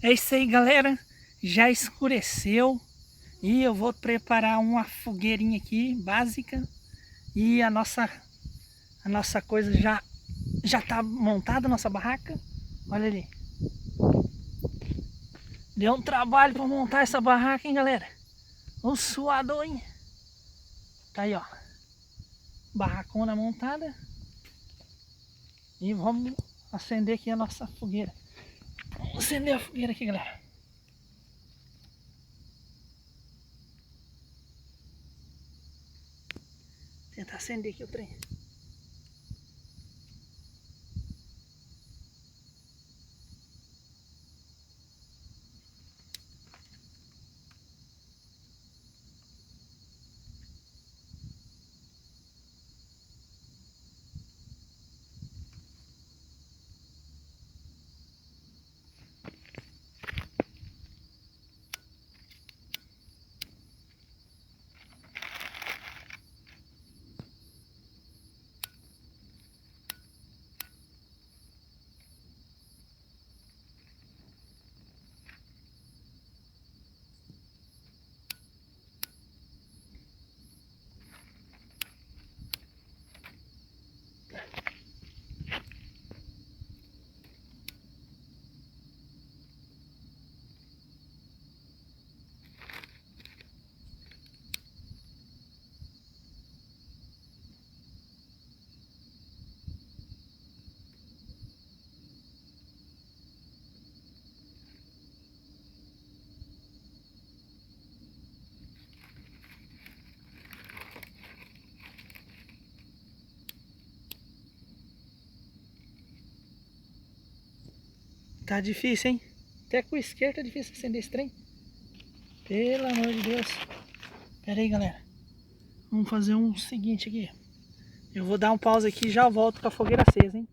É isso aí, galera. Já escureceu e eu vou preparar uma fogueirinha aqui básica e a nossa coisa já tá montada, a nossa barraca. Olha ali. Deu um trabalho para montar essa barraca, hein, galera? Um suador, hein? Tá aí, ó. Barracona montada. E vamos acender aqui a nossa fogueira. Vamos acender a fogueira aqui, galera. Tentar acender aqui o trem. Tá difícil, hein? Até com o isqueiro tá difícil acender esse trem. Pelo amor de Deus. Pera aí, galera. Vamos fazer um seguinte aqui. Eu vou dar um pause aqui e já volto com a fogueira acesa, hein?